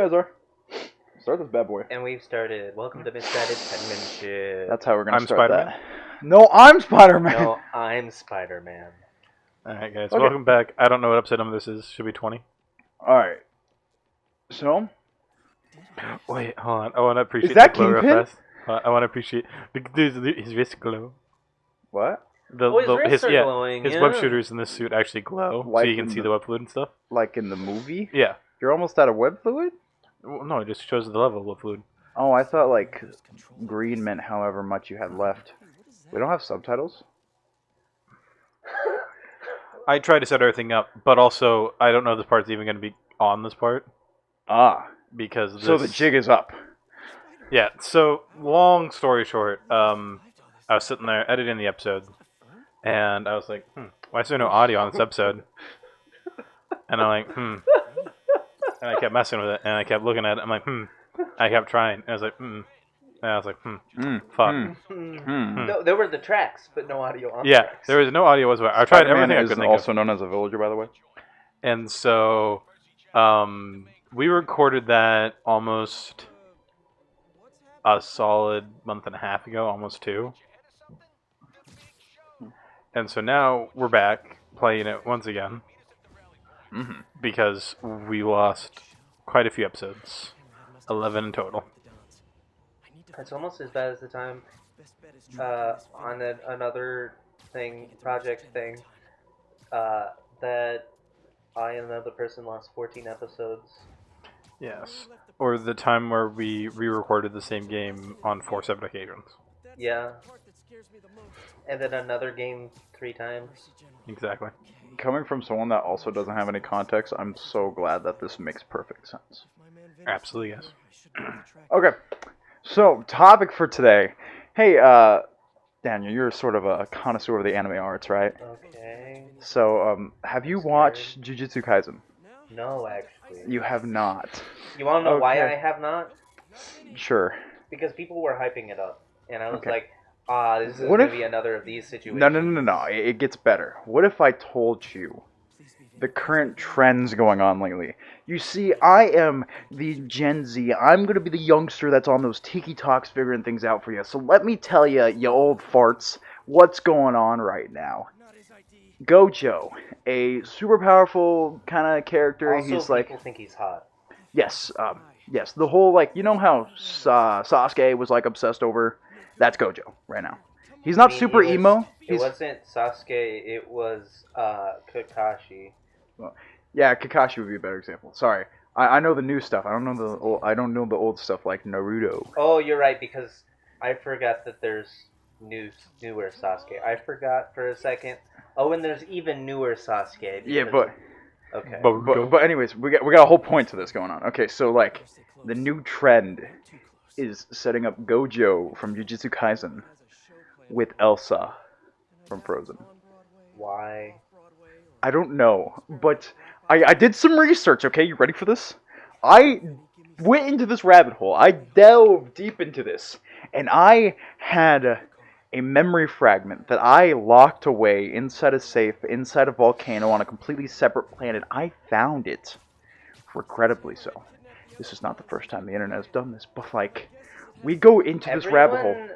guys are. Start this bad boy. And we've started. Welcome to Misguided Penmanship. That's how we're gonna I'm start Spider-Man? that. No, I'm Spider-Man. No, I'm Spider-Man. Alright, guys. Okay. Welcome back. I don't know what episode number this is. Should be 20. All right. So, Wait, hold on. I want to appreciate that the glow real Kingpin? fast. I want to appreciate... His wrist glow. what? His wrists are glowing, His yeah. web shooters in this suit actually glow, so Like you can in see the- the web fluid and stuff. Like in the movie? Yeah. You're almost out of web fluid? Well, no, it just shows the level of web fluid. Oh, I thought like green meant however much you had left. We don't have subtitles? I tried to set everything up, but also I don't know if this part's even going to be on this part. Ah. Because this... So the jig is up. Yeah, so long story short, I was sitting there editing the episode, and I was like, why is there no audio on this episode? And I'm like, And I kept messing with it, and I kept looking at it. I'm like, I kept trying. And I was like, And I was like, fuck. No, there were the tracks, but no audio on the Yeah, tracks. there was no audio whatsoever. I tried everything I is could think also of. known as a villager, by the way. And so, we recorded that almost a solid month and a half ago, almost 2. And so now we're back playing it once again because we lost quite a few episodes, 11 in total. It's almost as bad as the time on another project thing, that I and another person lost 14 episodes. Yes. Or the time where we re-recorded the same game on 4 separate occasions. Yeah. And then another game 3 times. Exactly. Coming from someone that also doesn't have any context, I'm so glad that this makes perfect sense. Absolutely, yes. Okay, so topic for today. Hey, Daniel, you're sort of a connoisseur of the anime arts, right? Okay. So, have you watched Jujutsu Kaisen? No, actually. You have not. You want to know why Okay. I have not? Sure. Because people were hyping it up. And I was Okay. like, this is What going if- to be another of these situations. No. It gets better. What if I told you the current trends going on lately? You see, I am the Gen Z. I'm going to be the youngster that's on those Tiki Talks figuring things out for you. So let me tell you, you old farts, what's going on right now. Gojo, a super powerful kind of character. Also, He's like, people think he's hot. yes, the whole, like, you know how Sasuke was, like, obsessed over? That's Gojo right now. He's not super emo. It wasn't Sasuke, it was Kakashi. Yeah, Kakashi would be a better example. Sorry, I know the new stuff. I don't know the old stuff like Naruto. Oh, you're right, because I forgot that there's newer Sasuke. I forgot for a second. Oh, and there's even newer Sasuke. Yeah, because- Okay. but anyways, we got a whole point to this going on. Okay, so like the new trend is setting up Gojo from Jujutsu Kaisen with Elsa from Frozen. Why? I don't know, but I did some research, okay? You ready for this? I went into this rabbit hole. I delved deep into this, and I had a memory fragment that I locked away inside a safe, inside a volcano on a completely separate planet. I found it, regrettably so. This is not the first time the internet has done this, but like, we go into this rabbit hole.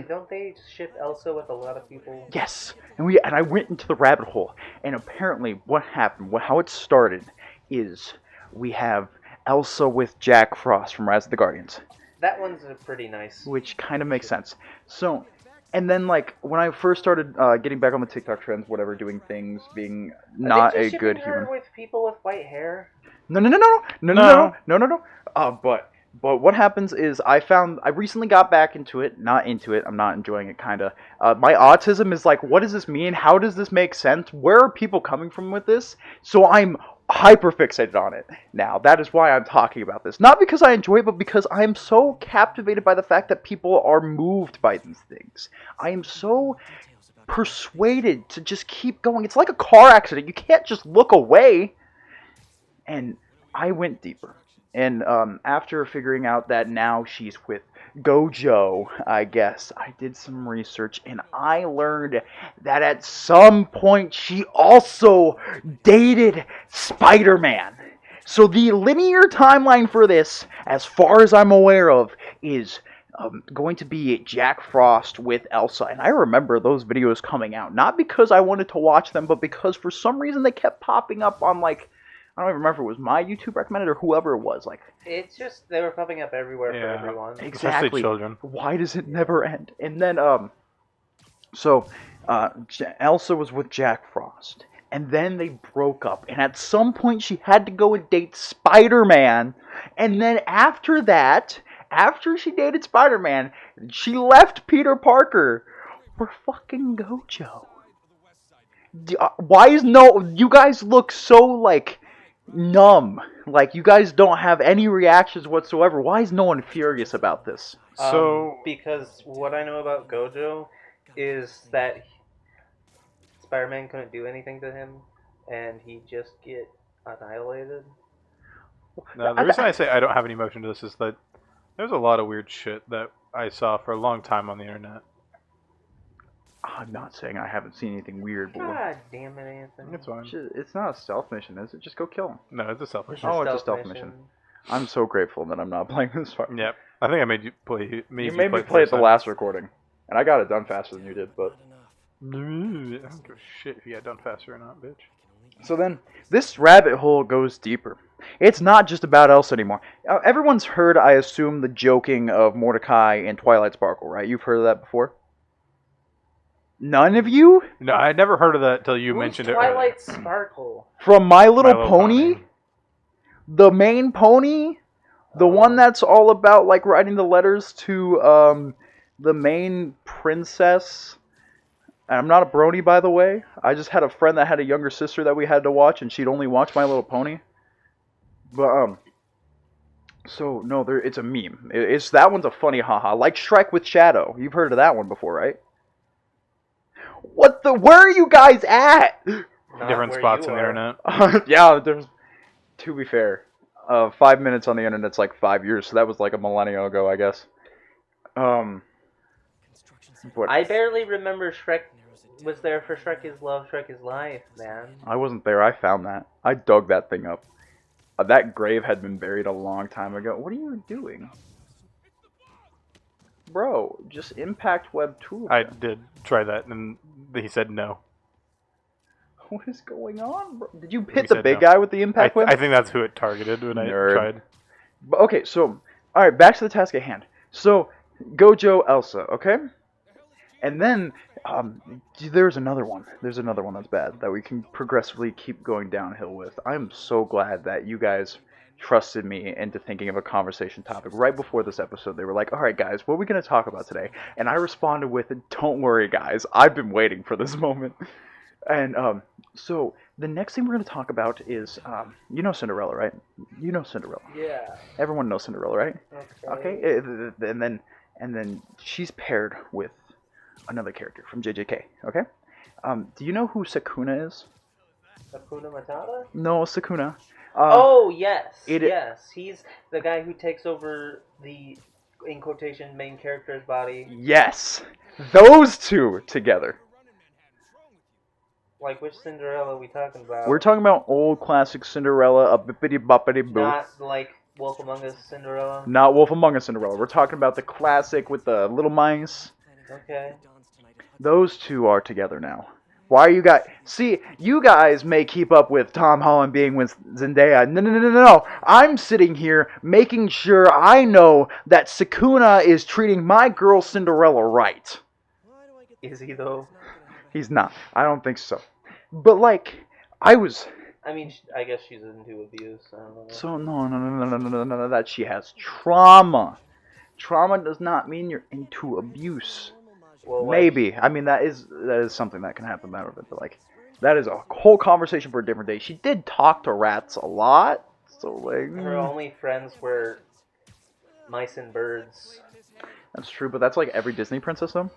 Don't they ship Elsa with a lot of people? Yes, and I went into the rabbit hole, and apparently what happened, how it started, is we have Elsa with Jack Frost from Rise of the Guardians, That one's a pretty nice. which kind of makes sense. So, and then like when I first started getting back on the TikTok trends, whatever, doing things, being not a good human. With people with white hair. No. But what happens is I recently got back into it. Not into it. I'm not enjoying it, kind of. My autism is like, what does this mean? How does this make sense? Where are people coming from with this? So I'm hyper fixated on it now. That is why I'm talking about this. Not because I enjoy it, but because I am so captivated by the fact that people are moved by these things. I am so persuaded to just keep going. It's like a car accident. You can't just look away. And I went deeper. And after figuring out that now she's with Gojo, I guess, I did some research and I learned that at some point she also dated Spider-Man. So the linear timeline for this, as far as I'm aware of, is going to be Jack Frost with Elsa. And I remember those videos coming out, not because I wanted to watch them, but because for some reason they kept popping up on, like, I don't even remember if it was my YouTube recommended or whoever it was. Like, It's just they were popping up everywhere for Yeah. everyone. exactly. Especially children. Why does it never end? And then, so Elsa was with Jack Frost. And then they broke up. And at some point, she had to go and date Spider-Man. And then after that, after she dated Spider-Man, she left Peter Parker for fucking Gojo. Why is you guys look so, like, numb. Like, you guys don't have any reactions whatsoever. Why is no one furious about this? So because what I know about Gojo is that Spider-Man couldn't do anything to him, and he'd just get annihilated. no, the reason I say I don't have any emotion to this is that there's a lot of weird shit that I saw for a long time on the internet. I'm not saying I haven't seen anything weird, but God damn it, Anthony. It's fine. it's not a stealth mission, is it? Just go kill him. No, it's a selfish. It's a Oh, it's a stealth stealth mission. I'm so grateful that I'm not playing this far. Yep. I think I made you play. You made me the play it first the time. last recording, and I got it done faster than you did, but... I don't give a shit if you got done faster or not, bitch. So then, this rabbit hole goes deeper. It's not just about Elsa anymore. Everyone's heard, I assume, the joking of Mordecai and Twilight Sparkle, right? You've heard of that before? None of you? No, I never heard of that till you Who's mentioned it. Twilight earlier. Sparkle? From My Little, My Little Pony? The main pony? The one that's all about, like, writing the letters to the main princess. And I'm not a brony, by the way. I just had a friend that had a younger sister that we had to watch, and she'd only watch My Little Pony. But, so, no, it's a meme. It's that one's a funny haha. Like Shrek with Shadow. You've heard of that one before, right? Where are you guys at? Not Different where spots you on the are. internet. Yeah, to be fair, 5 minutes on the internet's like 5 years, so that was like a millennium ago, I guess. But I barely remember Shrek was there for Shrek is Love, Shrek is Life, man. I wasn't there. I found that. I dug that thing up. That grave had been buried a long time ago. What are you doing? Bro, just impact web 2. I did try that, and he said no. What is going on, bro? Did you He hit the said big no. guy with the impact web? I think that's who it targeted when Nerd. I tried. But, okay, so, alright, back to the task at hand. So, Gojo, Elsa, okay? And then, there's another one. There's another one that's bad that we can progressively keep going downhill with. I'm so glad that you guys trusted me into thinking of a conversation topic right before this episode. They were like, alright guys, what are we going to talk about today? And I responded with, don't worry guys, I've been waiting for this moment. And, so, the next thing we're going to talk about is, you know Cinderella, right? You know Cinderella. Yeah. Everyone knows Cinderella, right? Okay. Okay, and then she's paired with another character from JJK, okay? Do you know who Sakuna is? Hakuna Matata? No, Sakuna. Oh, yes. it- Yes. He's the guy who takes over the, in quotation, main character's body. Yes! Those two together. Like, which Cinderella are we talking about? We're talking about old classic Cinderella, a bippity boppity boo. Not like Wolf Among Us Cinderella? Not Wolf Among Us Cinderella. We're talking about the classic with the little mice. Okay. Those two are together now. Why are you guys... See, you guys may keep up with Tom Holland being with Zendaya. No. I'm sitting here making sure I know that Sakuna is treating my girl Cinderella right. Is he, though? He's not. I don't think so. But, like, I was... I mean, I guess she's into abuse. I don't know. So, no, that she has trauma. Trauma does not mean you're into abuse. Well, Maybe. I mean, that is something that can happen out of it. But, like, that is a whole conversation for a different day. She did talk to rats a lot. So, like... Her only friends were mice and birds. That's true, but that's like every Disney princess, though.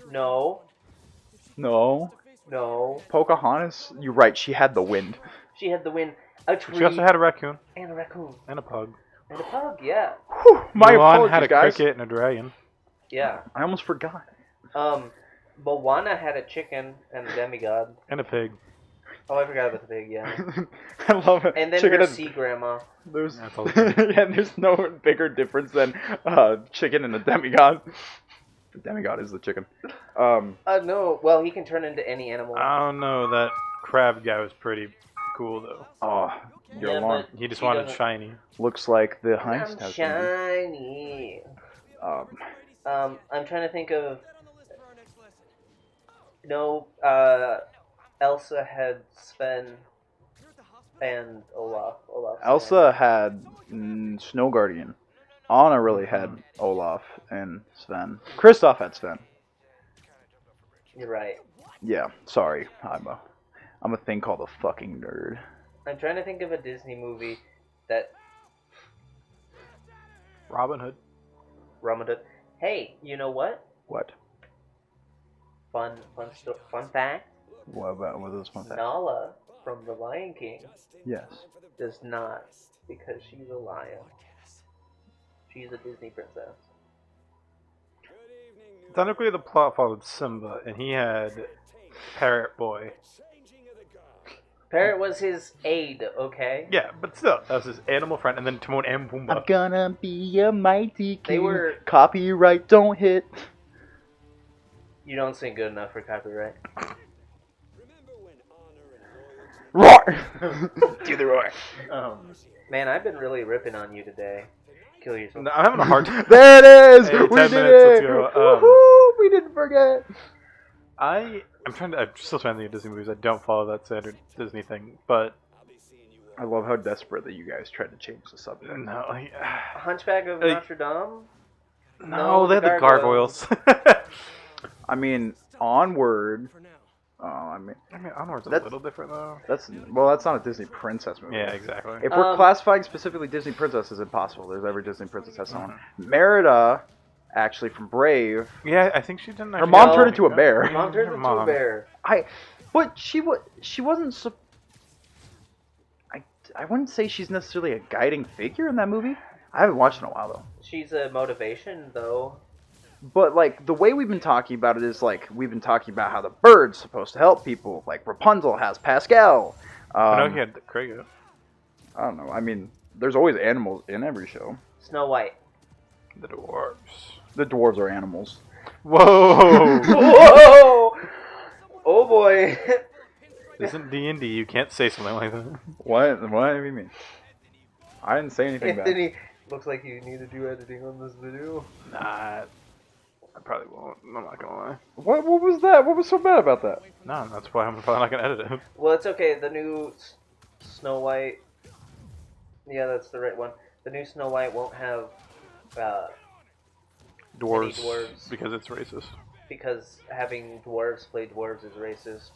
No. No. No. Pocahontas, you're right, she had the wind. She had the wind, a tree, She also had a raccoon and a raccoon. and a pug. And a pug, yeah. Whew, my Mulan apologies, had a guys. cricket and a dragon Yeah. I almost forgot. Moana had a chicken and a demigod. and a pig. Oh, I forgot about the pig. Yeah. I love it. And then Chicken her and- sea grandma. There's That's all good. yeah, there's no bigger difference than chicken and a demigod. The demigod is the chicken. No. Well, he can turn into any animal. I don't know. That crab guy was pretty cool though. Oh, your Yeah, alarm. He just He wanted doesn't- shiny. Looks like the I'm heist has been. shiny. I'm trying to think of. No. Elsa had Sven and Olaf. Elsa had Snow Guardian. Anna really had Olaf and Sven. Kristoff had Sven. You're right. Yeah, sorry. I'm a thing called a fucking nerd. I'm trying to think of a Disney movie that Robin Hood. Ramadan. Hey, you know what? What? Fun fact. What is this one? Nala from The Lion King Yes. does not, because she's a lion. She's a Disney princess. Technically, the plot followed Simba, and he had Parrot Boy. Parrot was his aide, okay? Yeah, but still, that was his animal friend, and then Timon and I'm Pumbaa. gonna be a mighty king. They were- Copyright don't hit. You don't sing good enough for copyright. Roar! Do the roar. Man, I've been really ripping on you today. Kill yourself. No, I'm having a hard time. There it is! Hey, we 10 did minutes, it! let's go. Woohoo! We didn't forget. I'm still trying to think of Disney movies. I don't follow that standard Disney thing, but I love how desperate that you guys tried to change the subject. no, Hunchback of Notre Dame? no, they had the gargoyles. I mean, Onward. I mean, Onward's a That's- little different though. That's not a Disney princess movie. Yeah, exactly. If we're classifying specifically Disney princess, is impossible. There's every Disney princess has someone. Merida, actually from Brave. Yeah, I think she didn't. Her actually mom have turned a- into a bear. Her mom turned Her into a mom. bear. But she wasn't. I wouldn't say she's necessarily a guiding figure in that movie. I haven't watched it in a while though. She's a motivation, though. But like the way we've been talking about it is like we've been talking about how the bird's supposed to help people. Like Rapunzel has Pascal. I know he had the Krega. I don't know. I mean, there's always animals in every show. Snow White. The dwarves. The dwarves are animals. Whoa! Whoa! Oh boy. This isn't D&D. You can't say something like that. What do you mean? I didn't say anything bad. Anthony, looks like you need to do editing on this video. Nah, I probably won't. I'm not gonna lie. What was that? What was so bad about that? No, that's why I'm probably not gonna edit it. Well, it's okay. The new Snow White. Yeah, that's the right one. The new Snow White won't have Dwarves, dwarves. because it's racist. because having dwarves play dwarves is racist.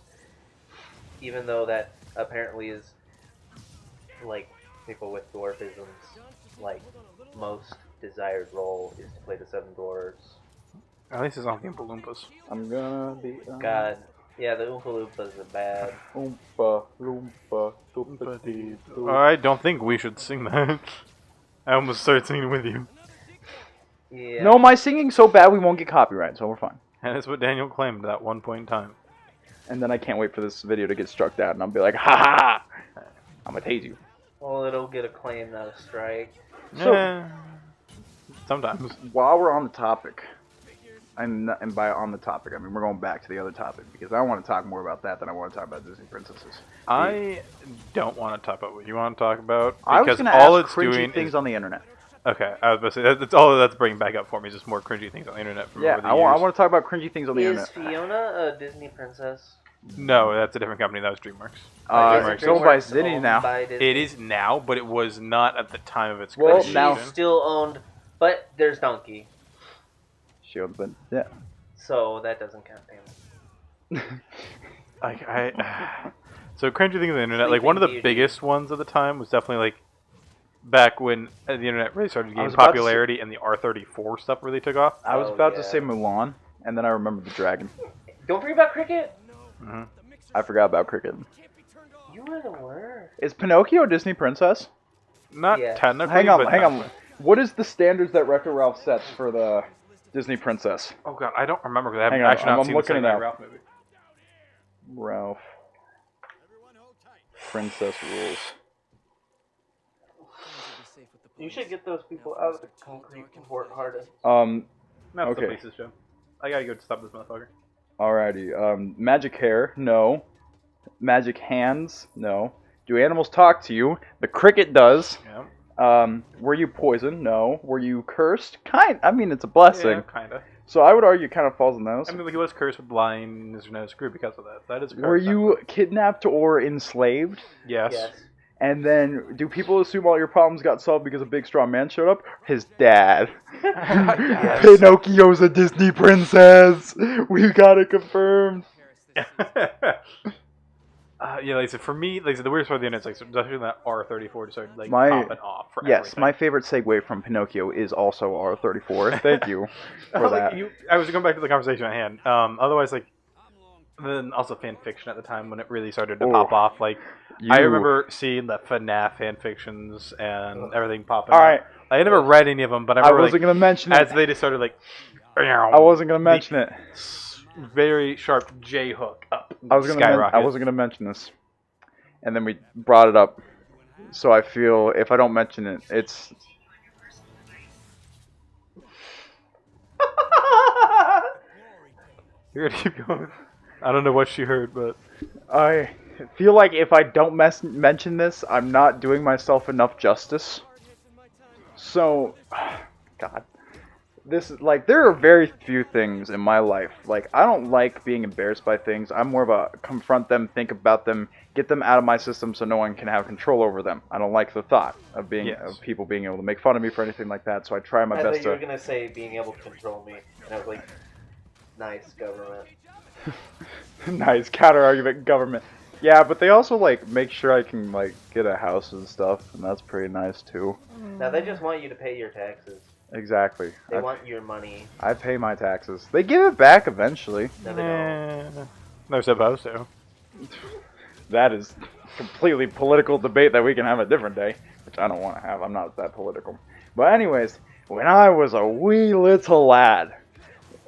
Even though that apparently is like people with dwarfisms, like most desired role is to play the seven dwarves. At least it's not the Oompa Loompas. I'm gonna be. God, yeah, the Oompa Loompas are bad. Oompa Loompa Loompa. I don't think we should sing that. I almost started singing with you. Yeah. No, my singing's so bad we won't get copyright, so we're fine. And it's what Daniel claimed at one point in time. And then I can't wait for this video to get struck down, and I'll be like, ha ha! I'm gonna tase you. Well, it'll get a claim, not a strike. So- Yeah. Sometimes. While we're on the topic, and by on the topic, I mean we're going back to the other topic because I want to talk more about that than I want to talk about Disney princesses. I don't want to talk about what you want to talk about. I was Because gonna all ask it's cringy doing things is... on the internet. Okay, I was about to say, that's all that's bringing back up for me is just more cringy things on the internet from Yeah, over the I years. want to talk about cringy things on the Is internet. Fiona a Disney princess? No, that's a different company. That was DreamWorks. Uh, DreamWorks so by DreamWorks Disney owned now. by Disney? It is now, but it was not at the time of its Well, creation. now- She's still owned, but there's Donkey, She owns it. Yeah. so that doesn't count. Damn it. Like so cringy things on the internet. Like one of the Sleeping Beauty. biggest ones at the time was definitely like back when the internet really started I gaining was about to popularity and the R34 stuff really took off. I was Oh, about to yeah. say Mulan, and then I remembered the dragon. Don't forget about Cricket. hmm I forgot about Cricket. You were the worst. Is Pinocchio a Disney princess? Not Yeah. technically. Hang on, but hang not- on. What is the standards that Wreck-It Ralph sets for the Disney princess? Oh god, I don't remember because I haven't Hang on, actually not I'm seen looking the it second up. Ralph movie. Ralph. Princess rules. You should get those people out of the concrete and work harder. That's the Okay. police's job. I gotta go stop this motherfucker. Alrighty. Magic hair? No. Magic hands? No. Do animals talk to you? The cricket does. Yeah. Were you poisoned? No. Were you cursed? I mean, it's a blessing. Yeah, kinda. So I would argue it kind of falls in those. I mean, he was cursed with blindness or no screw because of that. That is cursed. Were you kidnapped or enslaved? Yes. Yes. And then, do people assume all your problems got solved because a big strong man showed up? His dad. Yes. Pinocchio's a Disney princess. We got it confirmed. Yeah, like I said, for me, like I said, the weirdest part of the internet is like, especially that R34 just started like My- popping off for Yes, everything. my favorite segue from Pinocchio is also R34. Thank you for Like, that. I was going back to the conversation at hand. Otherwise, like, then also fan fiction at the time when it really started to Oh. pop off. Like, You- I remember seeing the FNAF fan fictions and everything popping All up. right, I never read any of them, but I I remember wasn't like, gonna mention as it. they just started like, I wasn't gonna mention it. very sharp J hook up. I wasn't gonna mention this, and then we brought it up. So I feel if I don't mention it, it's You're gonna keep going. I don't know what she heard, but I feel like if I don't mention this, I'm not doing myself enough justice. So, God, this is like there are very few things in my life. Like I don't like being embarrassed by things. I'm more of a confront them, think about them, get them out of my system so no one can have control over them. I don't like the thought of being Yes. of people being able to make fun of me for anything like that. So I try my I best thought you were to. gonna say being able to control me, and I was like, nice government. Nice counter argument, government. Yeah, but they also like make sure I can like get a house and stuff, and that's pretty nice too. Now they just want you to pay your taxes. Exactly. They want your money. I pay my taxes. They give it back eventually. No, they don't. they're supposed to. That is completely political debate that we can have a different day, which I don't want to have. I'm not that political. But anyways, when I was a wee little lad,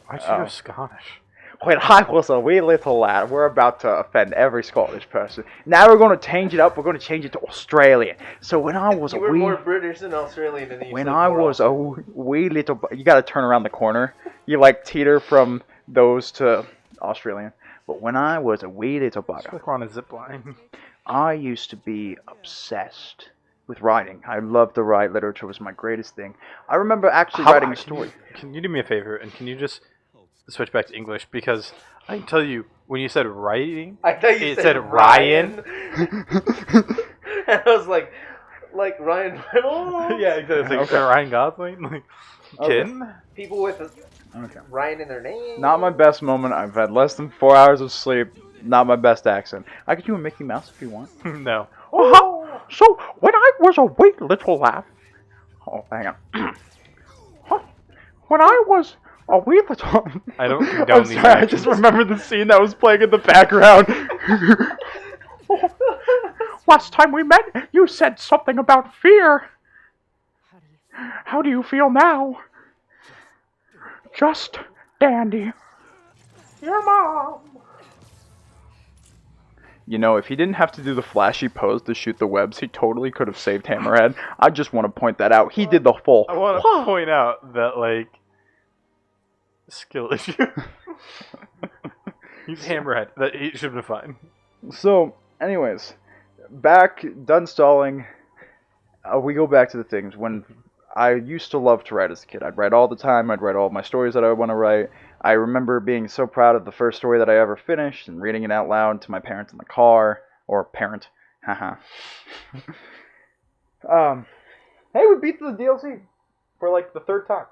Why'd you Oh. go Scottish? when I was a wee little lad, we're about to offend every Scottish person. Now we're going to change it up. We're going to change it to Australian. So when I was You a were wee more British than Australian, and you when said I more was a wee little, you got to turn around the corner. You like teeter from those to Australian. But when I was a wee little It's bugger, like we're on a zip line. I used to be obsessed with writing. I loved to write. Literature was my greatest thing. I remember actually writing a story. Can you do me a favor and can you just switch back to English because I can tell you when you said writing, I thought you it said said Ryan. And I was like Ryan Reynolds. yeah, exactly. It's like Okay. Ryan Gosling, like Okay. Ken. People with Okay. Ryan in their name. Not my best moment. I've had less than 4 hours of sleep. Not my best accent. I could do a Mickey Mouse if you want. No. Oh, so when I was a wee little lad. Oh, hang on. When I was a wee little. I don't condone I'm these sorry, I actions. just remembered the scene that was playing in the background. Last time we met, you said something about fear. How do you feel now? Just dandy. Your mom. You know, if he didn't have to do the flashy pose to shoot the webs, he totally could have saved Hammerhead. I just want to point that out. He did the full. I want to point out that like skill issue. He's Hammerhead. That he should have been fine. So, anyways, back, done stalling. We go back to the things. When I used to love to write as a kid, I'd write all the time. I'd write all my stories that I want to write. I remember being so proud of the first story that I ever finished and reading it out loud to my parents in the car. Or parent. Haha. Hey, we beat the DLC for like the third time.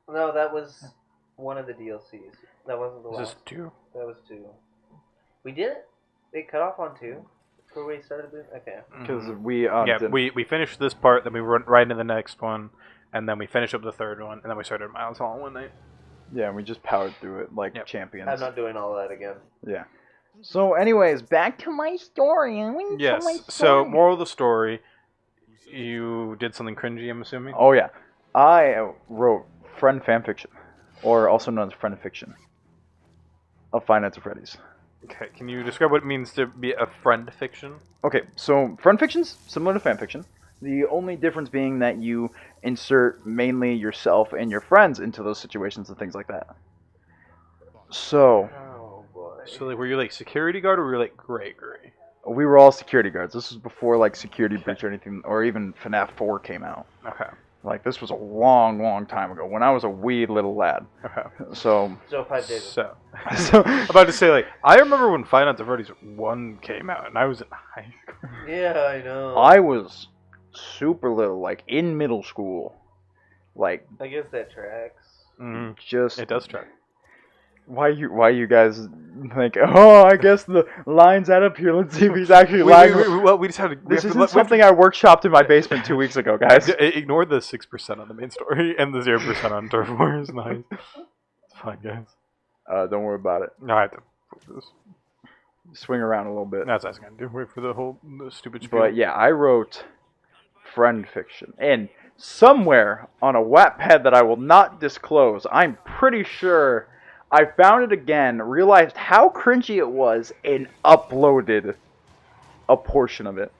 No, that was one of the DLCs. That wasn't the This last. is two. That was 2. We did it. It cut off on 2 before we started it. Okay. Because we Yeah, didn't- we finished this part, then we went right into the next one, and then we finished up the third one, and then we started Miles Hall one night. yeah, we just powered through it like Yep. champions. I'm not doing all that again. Yeah. So, anyways, back to my story. I went to my Yes. story. So, moral of the story: you did something cringy. I'm assuming. Oh yeah, I wrote friend fanfiction, or also known as friend fiction, of Five Nights at Freddy's. Okay, can you describe what it means to be a friend fiction? Okay, so friend fiction's similar to fan fiction. The only difference being that you insert mainly yourself and your friends into those situations and things like that. So, Oh boy. So like, were you like security guard or were you like Gregory? we were all security guards. This was before like Security Breach or anything, or even FNAF 4 came out. Okay. Like this was a long, long time ago when I was a wee little lad. Okay. So, So 5 days. So, so I'm about to say like, I remember when Five Nights at Freddy's 1 came out, and I was in high school. Yeah, I know. I was super little, like in middle school, like I guess that tracks. just. It does track. Why you guys think? Oh, I guess the lines add up here. Let's see if he's actually lying. Well, we just had to. This isn't something I workshopped in my basement 2 weeks ago, guys. Ignore the 6% on the main story and the 0% on Turf Wars. Nice. It's fine, guys. Don't worry about it. No, I have to flip this. Swing around a little bit. That's what I was gonna do. Wait for the stupid spiel. But yeah, I wrote friend fiction, and somewhere on a Wattpad that I will not disclose, I'm pretty sure I found it again, realized how cringy it was, and uploaded a portion of it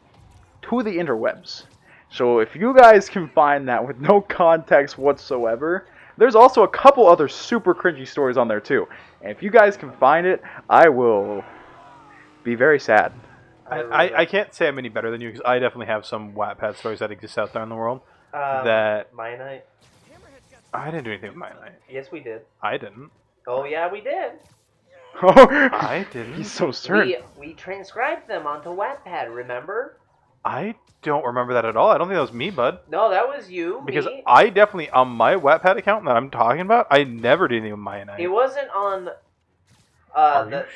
to the interwebs. So if you guys can find that with no context whatsoever, there's also a couple other super cringy stories on there too. And if you guys can find it, I will be very sad. I can't say I'm any better than you because I definitely have some Wattpad stories that exist out there in the world. That My night. I didn't do anything with my night. Yes, we did. I didn't. Oh yeah, we did. I didn't. He's so certain. We transcribed them onto Wattpad. Remember? I don't remember that at all. I don't think that was me, bud. No, that was you. Because me. I definitely, on my Wattpad account that I'm talking about, I never did anything with Maya Night. It wasn't on.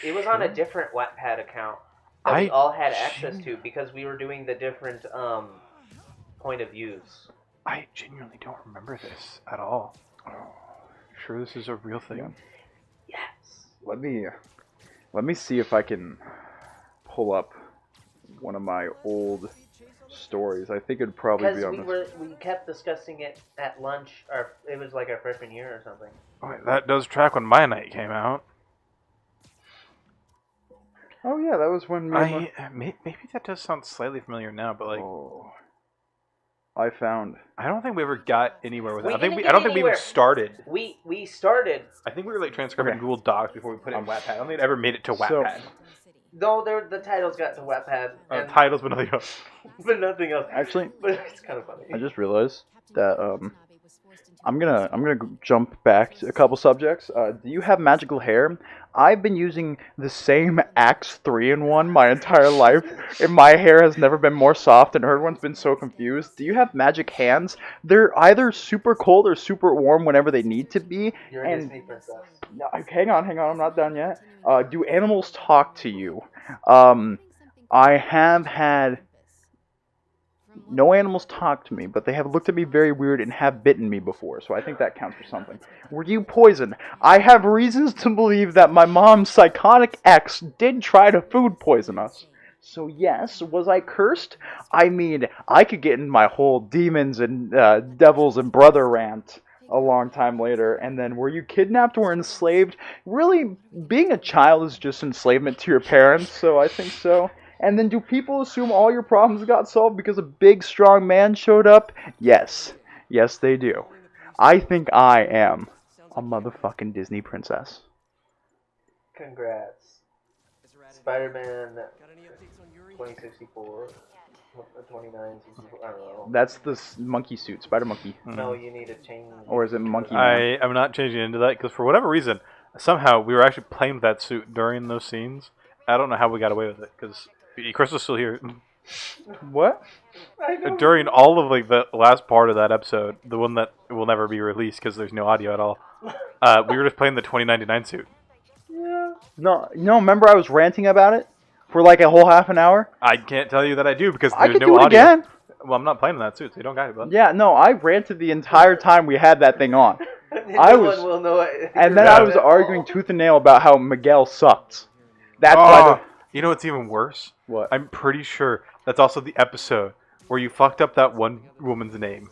It was on a different Wattpad account that we all had access to because we were doing the different point of views. I genuinely don't remember this at all. Sure, this is a real thing. Yeah. Yes. Let me see if I can pull up one of my old stories. I think it'd probably be on this. We kept discussing it at lunch, or it was like our freshman year or something. Wait, that does track when Maya Night came out. Oh yeah, that was when Maybe that does sound slightly familiar now, but like, I found. I don't think we ever got anywhere with it. We I don't didn't think get we even anywhere. started. We started. I think we were like transcribing Google Docs before we put it on Wattpad. I don't think it ever made it to So- Wattpad. No, the titles got to Wattpad. And, Titles, but nothing else. but nothing else. Actually, But it's kind of funny. I just realized that I'm gonna jump back to a couple subjects. Do you have magical hair? I've been using the same Axe 3-in-1 my entire life, and my hair has never been more soft, and everyone's been so confused. Do you have magic hands? They're either super cold or super warm whenever they need to be. You're a and Disney princess. no, hang on, I'm not done yet. Do animals talk to you? I have had no animals talk to me, but they have looked at me very weird and have bitten me before, so I think that counts for something. Were you poisoned? I have reasons to believe that my mom's psychotic ex did try to food poison us. So yes, was I cursed? I mean, I could get in my whole demons and devils and brother rant a long time later, and then were you kidnapped or enslaved? Really, being a child is just enslavement to your parents, so I think so. And then do people assume all your problems got solved because a big, strong man showed up? Yes. Yes, they do. I think I am a motherfucking Disney princess. Congrats. Spider-Man 2064. 2964. I don't know. That's the monkey suit, Spider Monkey. No, you need to change. Or is it Monkey Man? I am not changing into that because for whatever reason, somehow we were actually playing with that suit during those scenes. I don't know how we got away with it because Chris was still here. What? During all of like the last part of that episode, the one that will never be released because there's no audio at all, we were just playing the 2099 suit. Yeah. No, remember I was ranting about it for like a whole half an hour? I can't tell you that I do because I there's could no do it audio. again. Well, I'm not playing in that suit, so you don't got it, bud. Yeah, no, I ranted the entire time we had that thing on. I was, one will know it. and then I was arguing tooth and nail about how Miguel sucked. That's why. You know what's even worse? What? I'm pretty sure that's also the episode where you fucked up that one woman's name.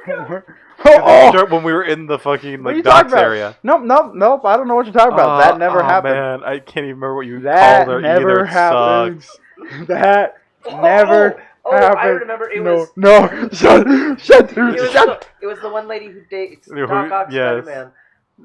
Oh! When we were in the fucking What are you like talking docks about? area. Nope. I don't know what you're talking about. That never happened. Man, I can't even remember what you That called her never either. It happened. sucks. That never happened. I remember. It no, was. no, shut. It was the one lady who dates Who- Doc Ock yes. Spider-Man.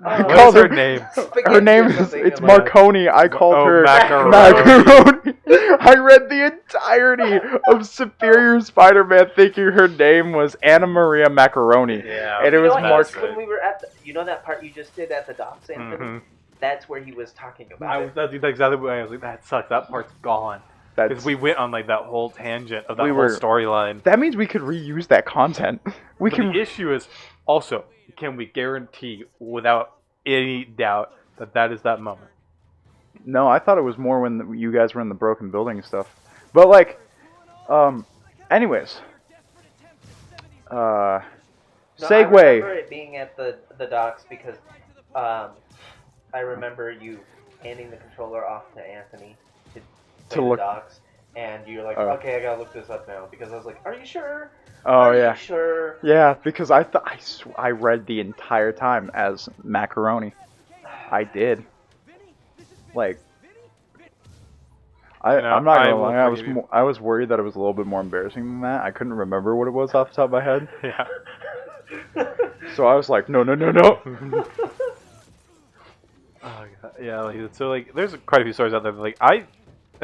I What called is her name? Her name or is something. it's I'm like, Marconi. I called her Macaroni. Macaroni. I read the entirety of Superior Spider-Man thinking her name was Anna Maria Macaroni. Yeah. And it was what? Mark. When we were at that part you just did at the docks, Anthony? Mhm. That's where he was talking about it. That's exactly what I was like. That sucks. That part's gone. Because we went on like that whole tangent of that whole storyline. That means we could reuse that content. We But can. the issue is also, can we guarantee without any doubt that is that moment? No, I thought it was more when you guys were in the broken building and stuff. But like, anyways, No, segue. I remember it being at the docks because I remember you handing the controller off to Anthony to play the look. docks, and you're like, Oh. okay, I gotta look this up now because I was like, are you sure? Oh Are yeah, you sure? yeah. Because I thought I read the entire time as Macaroni. I did. Like, I'm not gonna lie. I was worried that it was a little bit more embarrassing than that. I couldn't remember what it was off the top of my head. Yeah. So I was like, no. Oh, God. Yeah, like, so like, there's quite a few stories out there. That, like, I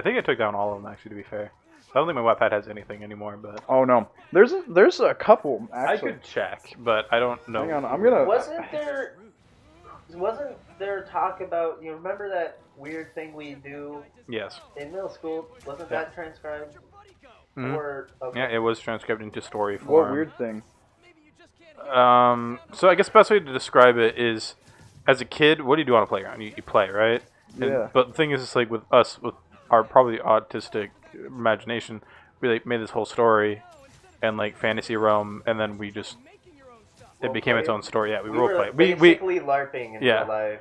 think I took down all of them actually. To be fair, I don't think my Wattpad has anything anymore. But Oh no, there's a couple actually. I could check, but I don't know. Hang on, I'm gonna. Wasn't there talk about, you remember that weird thing we do Yes. in middle school? Wasn't Yeah. that transcribed? Mhm. Or okay. Yeah, it was transcribed into story form. What weird thing? So I guess the best way to describe it is, as a kid, what do you do on a playground? You play, right? Yeah. But the thing is, it's like with us, with our probably autistic imagination, we like made this whole story, and like fantasy realm, and then we just it became its own story. Yeah, we role play. Basically LARPing in Yeah. real life,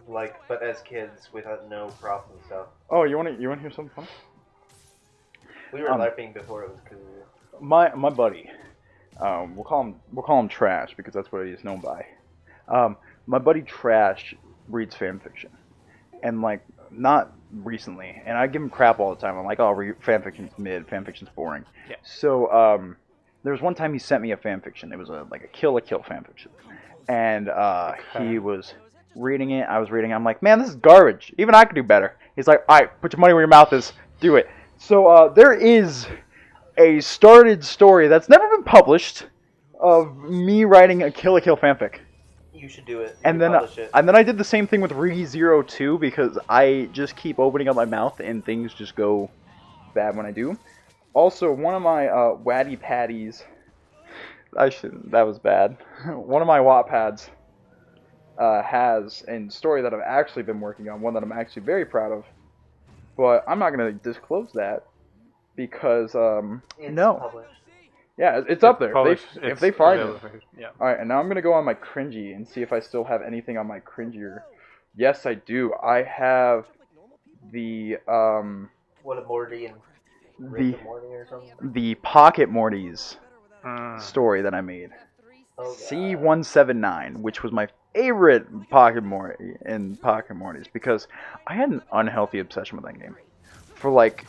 like, but as kids without no props and stuff. Oh, you wanna hear something fun? We were LARPing before it was cool. My buddy, we'll call him Trash because that's what he is known by. My buddy Trash reads fan fiction, and like not recently, and I give him crap all the time. I'm like, oh, fan fiction's mid, fan fiction's boring. Yeah. So there was one time he sent me a fan fiction. It was like a kill fan fiction, and he was reading it. I was reading it. I'm like, man, this is garbage. Even I could do better. He's like, all right, put your money where your mouth is. Do it. So there is a started story that's never been published of me writing a kill fanfic. You should do it. And then I did the same thing with Re02 because I just keep opening up my mouth and things just go bad when I do. Also, one of my Waddy Patties, that was bad. One of my Wattpads has a story that I've actually been working on, one that I'm actually very proud of. But I'm not going to disclose that because, no. Published. Yeah, it's up there. If they find it. Yeah. Alright, and now I'm going to go on my cringy and see if I still have anything on my cringier. Yes, I do. I have the, What, a Morty and Rick and Morty or something? the Pocket Mortys Mm. story that I made. Oh, God. C179, which was my favorite Pocket Morty in Pocket Mortys because I had an unhealthy obsession with that game. For like,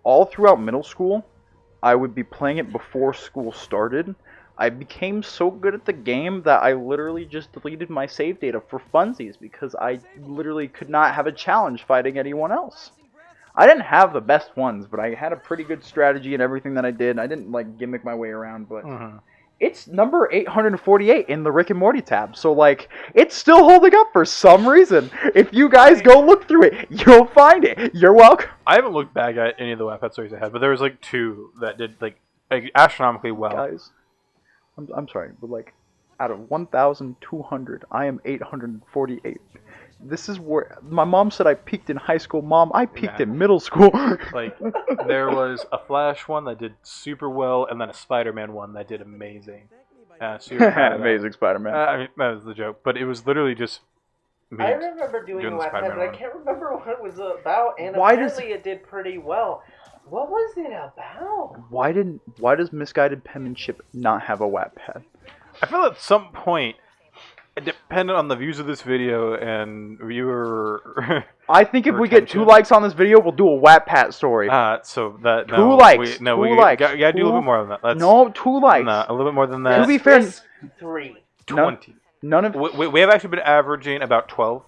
all throughout middle school, I would be playing it before school started. I became so good at the game that I literally just deleted my save data for funsies because I literally could not have a challenge fighting anyone else. I didn't have the best ones, but I had a pretty good strategy in everything that I did. I didn't like gimmick my way around, but it's number 848 in the Rick and Morty tab. So like, it's still holding up for some reason. If you guys go look through it, you'll find it. You're welcome. I haven't looked back at any of the Wattpad stories I had, but there was like two that did like astronomically well. Guys, I'm sorry, but like, out of 1,200, I am 848. This is where my mom said I peaked in high school. Mom, I peaked in middle school. Like, there was a Flash one that did super well, and then a Spider-Man one that did amazing. Amazing Spider-Man. I mean, that was the joke, but it was literally just me. I remember doing a Wattpad, but I can't remember what it was about, and Why apparently it did pretty well. What was it about? Why does Misguided Penmanship not have a Wattpad? I feel at some point, dependent on the views of this video and viewer. I think if we get 2 likes on this video, we'll do a Wattpad story. So that 2 likes. No, 2 we likes. gotta do a little bit more than that. No, 2 likes. No, a little bit more than that. To be fair, 3. 20. None of. We have actually been averaging about 12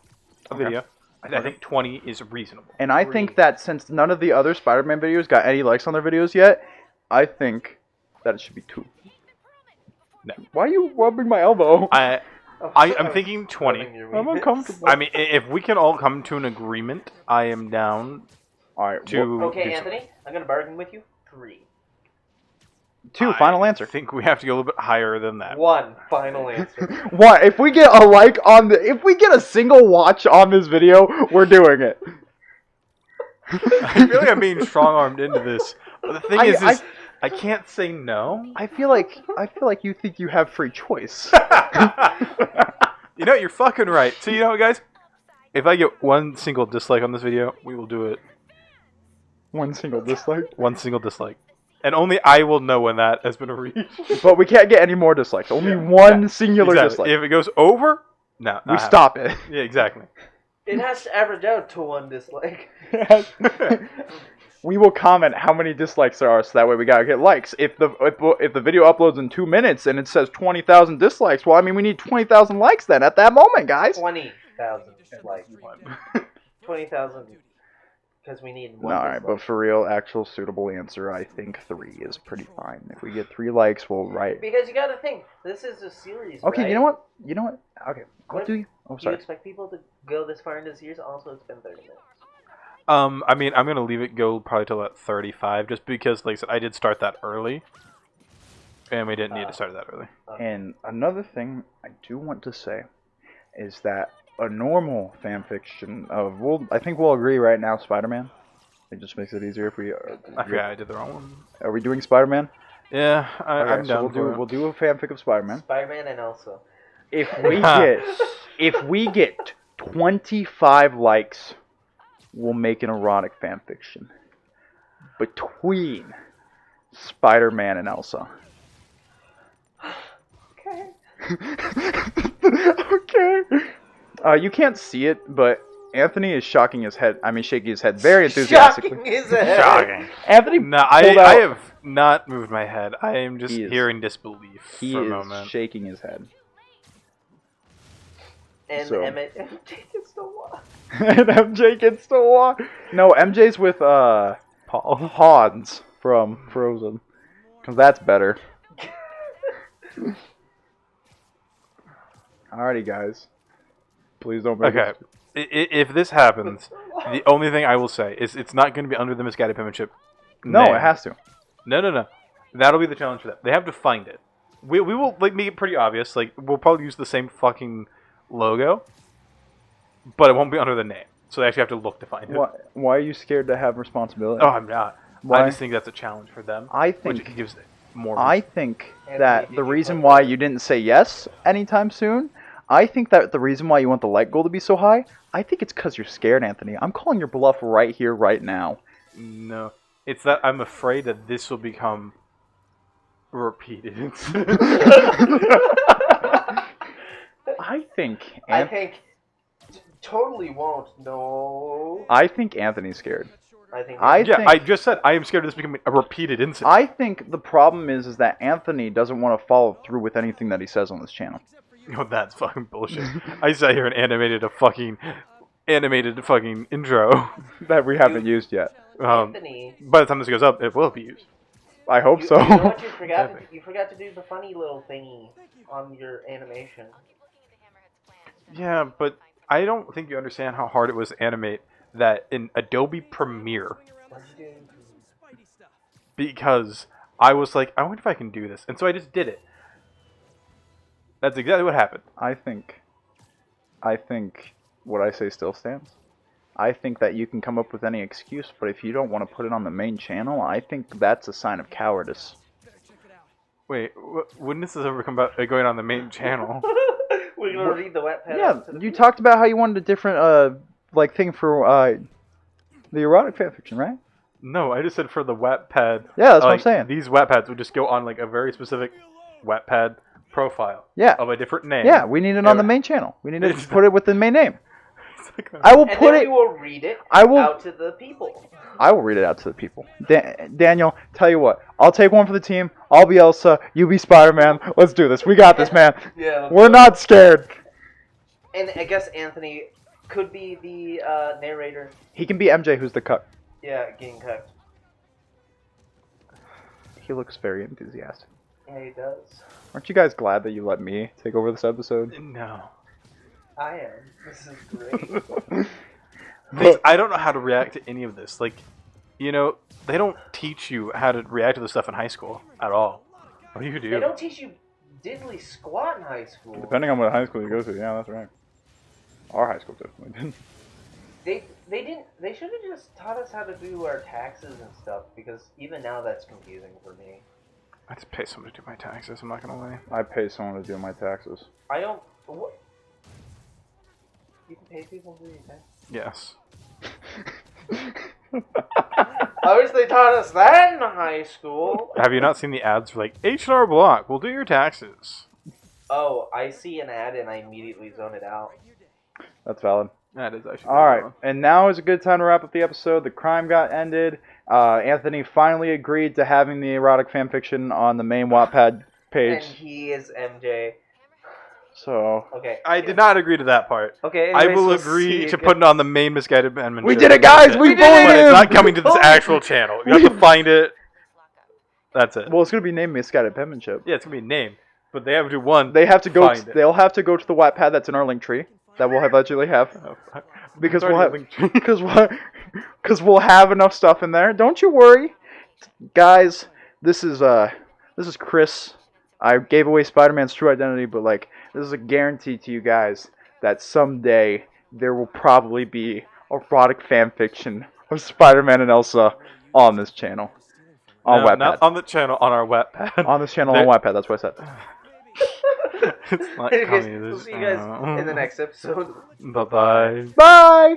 a video. I think 20 is reasonable. And I think that since none of the other Spider-Man videos got any likes on their videos yet, I think that it should be 2. No. Why are you rubbing my elbow? I'm thinking 20. I'm uncomfortable. I mean, if we can all come to an agreement, I am down. All right. To okay, Anthony, I'm gonna bargain with you. 3. 2. Final answer. I think we have to go a little bit higher than that. 1. Final answer. What? If we get a like on if we get a single watch on this video, we're doing it. I feel like I'm being strong-armed into this. But the thing is I can't say no. I feel like you think you have free choice. You know, you're fucking right. So you know what, guys? If I get 1 single dislike on this video, we will do it. 1 single dislike? 1 single dislike. And only I will know when that has been reached. But we can't get any more dislikes. Only 1 singular dislike. If it goes over, no. We stop it. Yeah, exactly. It has to average out to 1 dislike. We will comment how many dislikes there are, so that way we gotta get likes. If the video uploads in 2 minutes and it says 20,000 dislikes, well, I mean, we need 20,000 likes then at that moment, guys. 20,000 likes. 20,000. Because we need 1. All right, but for real, actual suitable answer, I think 3 is pretty fine. If we get 3 likes, we'll write. Because you gotta think, this is a series. Okay, right? you know what? Okay, I'll do you. Oh, Do you sorry. expect people to go this far into the series? Also, it's been 30 minutes. I mean, I'm gonna leave it go probably till about 35, just because, like I said, I did start that early, and we didn't need to start that early. And another thing I do want to say is that a normal fanfiction of I think we'll agree right now, Spider-Man. It just makes it easier if we. I forgot I did the wrong one. Are we doing Spider-Man? Yeah, I'm so down. we'll do a fanfic of Spider-Man. Spider-Man and Elsa. If we get 25 likes, we'll make an erotic fanfiction between Spider-Man and Elsa. Okay. Okay. You can't see it, but Anthony is shaking his head very enthusiastically. Shocking his head. Shocking. Anthony, No, I have not moved my head. I am just hearing disbelief for a moment. Is shaking his head. And So. MJ can still walk. And MJ can still walk. No, MJ's with Paul Hans from Frozen, because that's better. Alrighty, guys. Please don't make Okay. If this happens, the only thing I will say is it's not going to be under the Misguided Penmanship. No, name. it has to. No. That'll be the challenge for them. They have to find it. We will make it pretty obvious. Like, we'll probably use the same fucking logo, but it won't be under the name. So they actually have to look to find it. Why are you scared to have responsibility? Oh, I'm not. Why? I just think that's a challenge for them. I Which think gives more. I think Anthony, that did the you reason put why that- you didn't say yes anytime soon, I think that the reason why you want the like goal to be so high, I think it's because you're scared, Anthony. I'm calling your bluff right here, right now. No, it's that I'm afraid that this will become repeated. I think. I think totally won't. No. I think Anthony's scared. I think. I just said I am scared of this becoming a repeated incident. I think the problem is that Anthony doesn't want to follow through with anything that he says on this channel. No, that's fucking bullshit. I sat here and animated a fucking intro. That we haven't used yet. Anthony. By the time this goes up, it will be used. I hope You, so. you know what you forgot? You forgot to do the funny little thingy on your animation. Yeah, but I don't think you understand how hard it was to animate that in Adobe Premiere. What'd you do? Because I was like, I wonder if I can do this. And so I just did it. That's exactly what happened. I think what I say still stands. I think that you can come up with any excuse, but if you don't want to put it on the main channel, I think that's a sign of cowardice. Wait, wouldn't this ever come about going on the main channel? We're gonna read the wet pad. Yeah, you talked about how you wanted a different thing for the erotic fanfiction, right? No, I just said for the Wattpad. Yeah, that's what I'm saying. These Wattpads would just go on like a very specific Wattpad profile. Yeah. Of a different name. Yeah, we need it on the main channel. We need to put it with the main name. I will And put then it. we will read it I will. out to the people. I will read it out to the people. Daniel, tell you what. I'll take one for the team. I'll be Elsa. You be Spider-Man. Let's do this. We got this, man. Yeah. We're not scared. And I guess Anthony could be the narrator. He can be MJ, who's the cuck. Yeah, getting cut. He looks very enthusiastic. Yeah, he does. Aren't you guys glad that you let me take over this episode? No. I am. This is great. I don't know how to react to any of this. Like, you know, they don't teach you how to react to this stuff in high school at all. What do you do? They don't teach you diddly squat in high school. Depending on what high school you go to, yeah, that's right. Our high school definitely didn't. They didn't. They should have just taught us how to do our taxes and stuff, because even now that's confusing for me. I just pay someone to do my taxes. I'm not gonna lie. I pay someone to do my taxes. I don't. What? You can pay people to do your taxes? Yes. I wish they taught us that in high school. Have you not seen the ads for like H&R Block? We'll do your taxes. Oh, I see an ad and I immediately zone it out. That's valid. That is actually. All right, and now is a good time to wrap up the episode. The crime got ended. Anthony finally agreed to having the erotic fanfiction on the main Wattpad page. And he is MJ. So Okay. I did not agree to that part. Okay. I anyways, will we'll agree see to again. put it on the main Misguided Amendment. we did it, guys. We bullied But him. it's not coming to this actual channel. You have to find it. That's it. Well, it's gonna be named Misguided Penmanship. Yeah, it's gonna be a name, but they have to do one. They have to go. Find it. They'll have to go to the Wattpad that's in our link tree that we'll eventually have. Oh, fuck. Because It's we'll have, already a link tree. because we'll have enough stuff in there. Don't you worry, guys. This is Chris. I gave away Spider-Man's true identity, but like this is a guarantee to you guys that someday there will probably be erotic fan fiction of Spider-Man and Elsa on this channel, on No, Wattpad. not on the channel, on our Wattpad. On this channel There- on Wattpad. That's what I said. It's not Anyways, coming to we'll this see you guys channel. in the next episode. Bye bye. Bye.